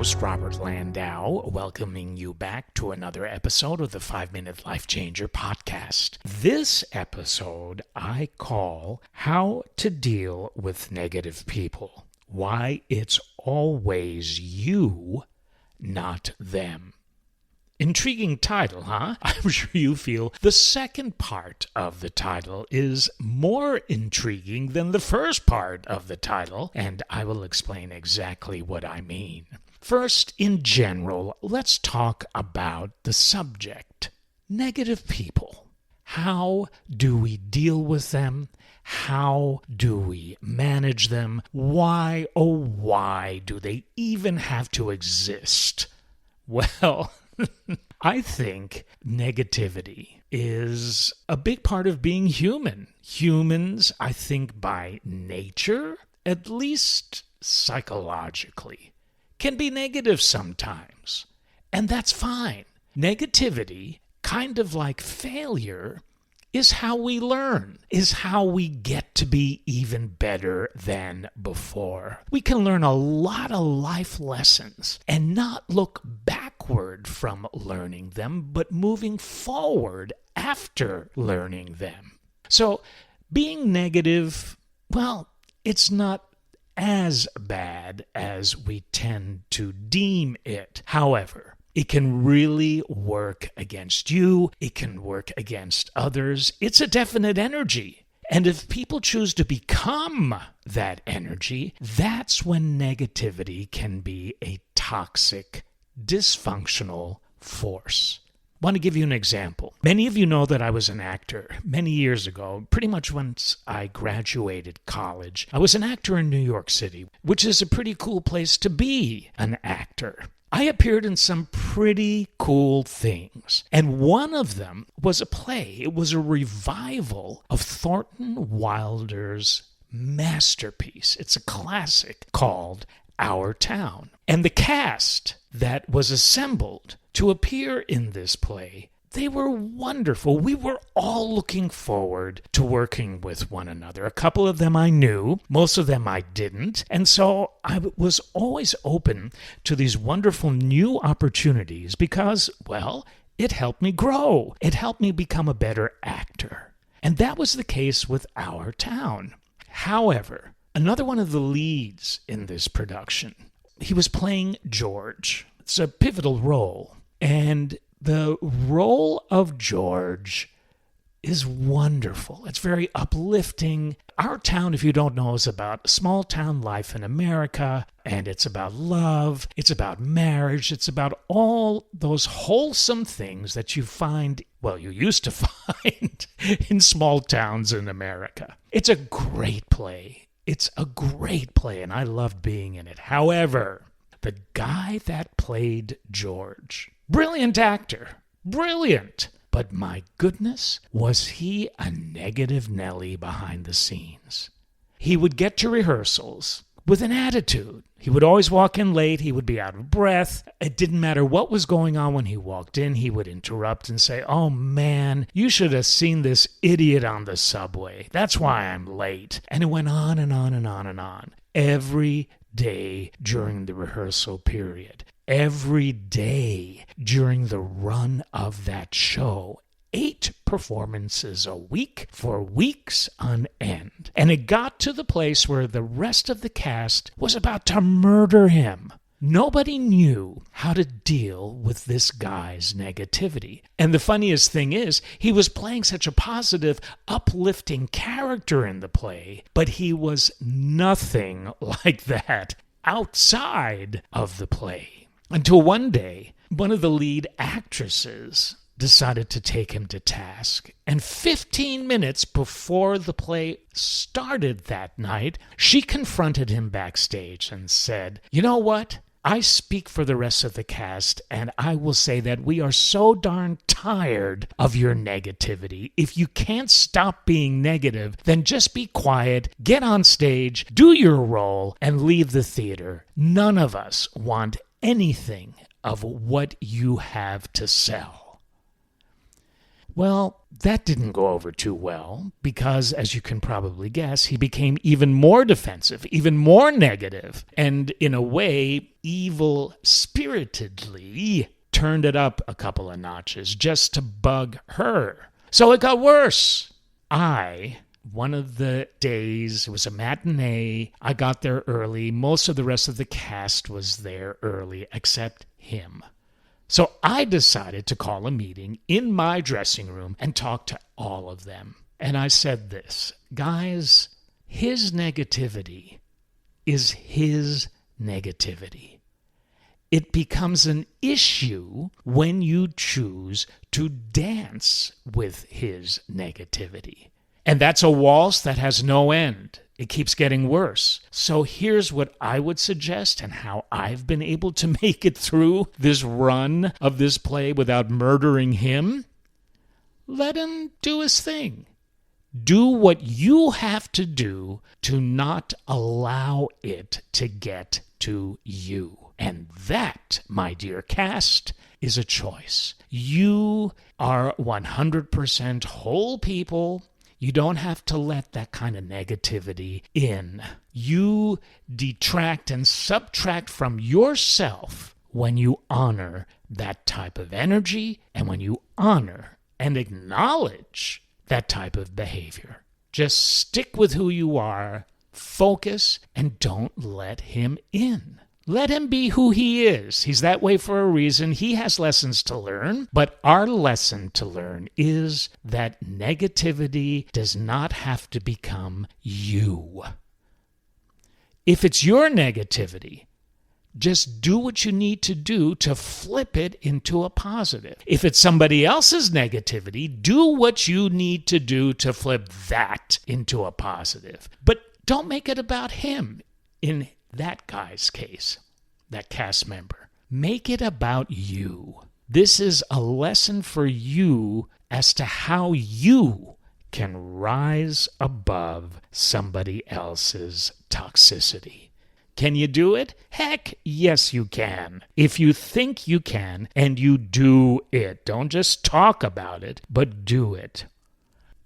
host, Robert Landau, welcoming you back to another episode of the 5-Minute Life Changer podcast. This episode I call How to Deal with Negative People. Why it's always you, not them. Intriguing title, huh? I'm sure you feel the second part of the title is more intriguing than the first part of the title, and I will explain exactly what I mean. First, in general, let's talk about the subject. Negative people. How do we deal with them? How do we manage them? Why, oh why, do they even have to exist? Well, I think negativity is a big part of being human. Humans, I think by nature, at least psychologically, can be negative sometimes. And that's fine. Negativity, kind of like failure, is how we learn, is how we get to be even better than before. We can learn a lot of life lessons and not look backward from learning them, but moving forward after learning them. So being negative, well, it's not as bad as we tend to deem it. However, it can really work against you. It can work against others. It's a definite energy. And if people choose to become that energy, that's when negativity can be a toxic, dysfunctional force. I want to give you an example. Many of you know that I was an actor many years ago, pretty much once I graduated college. I was an actor in New York City, which is a pretty cool place to be an actor. I appeared in some pretty cool things, and one of them was a play. It was a revival of Thornton Wilder's masterpiece. It's a classic called Our Town. And the cast that was assembled to appear in this play, they were wonderful. We were all looking forward to working with one another. A couple of them I knew, most of them I didn't. And so I was always open to these wonderful new opportunities because, well, it helped me grow. It helped me become a better actor. And that was the case with Our Town. However, another one of the leads in this production, he was playing George. It's a pivotal role. And the role of George is wonderful. It's very uplifting. Our Town, if you don't know, is about small town life in America, and it's about love, it's about marriage, it's about all those wholesome things that you find, well, you used to find in small towns in America. It's a great play. It's a great play, and I loved being in it. However, the guy that played George, brilliant actor, brilliant. But my goodness, was he a negative Nelly behind the scenes. He would get to rehearsals with an attitude. He would always walk in late. He would be out of breath. It didn't matter what was going on when he walked in. He would interrupt and say, "Oh man, you should have seen this idiot on the subway. That's why I'm late." And it went on and on and on and on. Every day during the rehearsal period. Every day during the run of that show. 8 performances a week for weeks on end. And it got to the place where the rest of the cast was about to murder him. Nobody knew how to deal with this guy's negativity. And the funniest thing is, he was playing such a positive, uplifting character in the play, but he was nothing like that outside of the play. Until one day, one of the lead actresses decided to take him to task. And 15 minutes before the play started that night, she confronted him backstage and said, "You know what? I speak for the rest of the cast, and I will say that we are so darn tired of your negativity. If you can't stop being negative, then just be quiet, get on stage, do your role, and leave the theater. None of us want anything of what you have to sell." Well, that didn't go over too well because, as you can probably guess, he became even more defensive, even more negative, and in a way, evil spiritedly turned it up a couple of notches just to bug her. So it got worse. One of the days, it was a matinee. I got there early. Most of the rest of the cast was there early, except him. So I decided to call a meeting in my dressing room and talk to all of them. And I said this, guys, his negativity is his negativity. It becomes an issue when you choose to dance with his negativity. And that's a waltz that has no end. It keeps getting worse. So here's what I would suggest and how I've been able to make it through this run of this play without murdering him. Let him do his thing. Do what you have to do to not allow it to get to you. And that, my dear cast, is a choice. You are 100% whole people. You don't have to let that kind of negativity in. You detract and subtract from yourself when you honor that type of energy and when you honor and acknowledge that type of behavior. Just stick with who you are, focus, and don't let him in. Let him be who he is. He's that way for a reason. He has lessons to learn, but our lesson to learn is that negativity does not have to become you. If it's your negativity, just do what you need to do to flip it into a positive. If it's somebody else's negativity, do what you need to do to flip that into a positive. But don't make it about him. In that guy's case, that cast member, make it about you. This is a lesson for you as to how you can rise above somebody else's toxicity. Can you do it? Heck, yes, you can. If you think you can, and you do it. Don't just talk about it, but do it.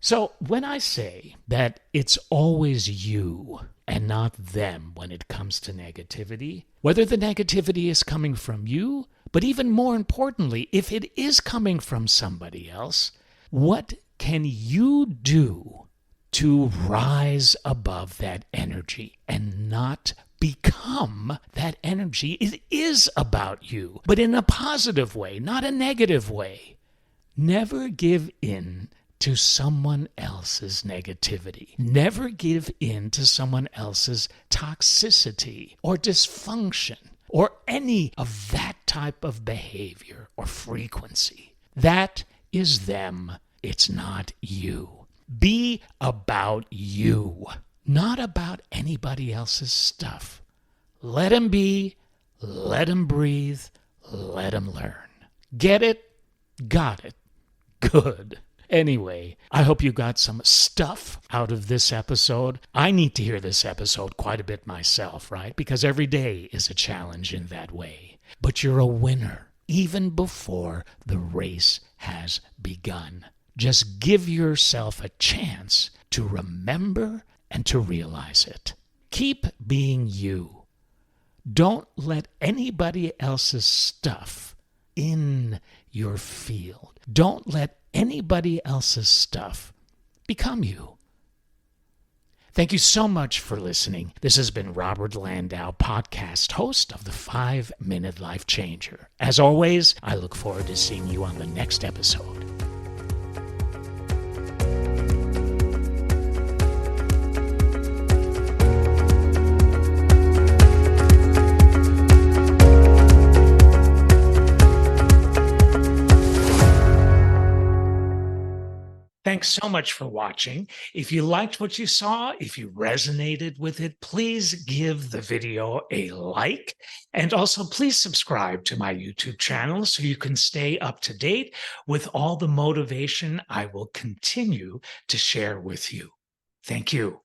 So when I say that it's always you and not them when it comes to negativity, whether the negativity is coming from you, but even more importantly, if it is coming from somebody else, what can you do to rise above that energy and not become that energy? It is about you, but in a positive way, not a negative way. Never give in to someone else's negativity. Never give in to someone else's toxicity or dysfunction or any of that type of behavior or frequency. That is them. It's not you. Be about you, not about anybody else's stuff. Let him be, let him breathe, let him learn. Get it? Got it. Good. Anyway, I hope you got some stuff out of this episode. I need to hear this episode quite a bit myself, right? Because every day is a challenge in that way. But you're a winner, even before the race has begun. Just give yourself a chance to remember and to realize it. Keep being you. Don't let anybody else's stuff in your field. Don't let anybody else's stuff become you. Thank you so much for listening. This has been Robert Landau, podcast host of the 5-Minute Life Changer. As always, I look forward to seeing you on the next episode. Thanks so much for watching. If you liked what you saw, if you resonated with it, please give the video a like. And also, please subscribe to my YouTube channel so you can stay up to date with all the motivation I will continue to share with you. Thank you.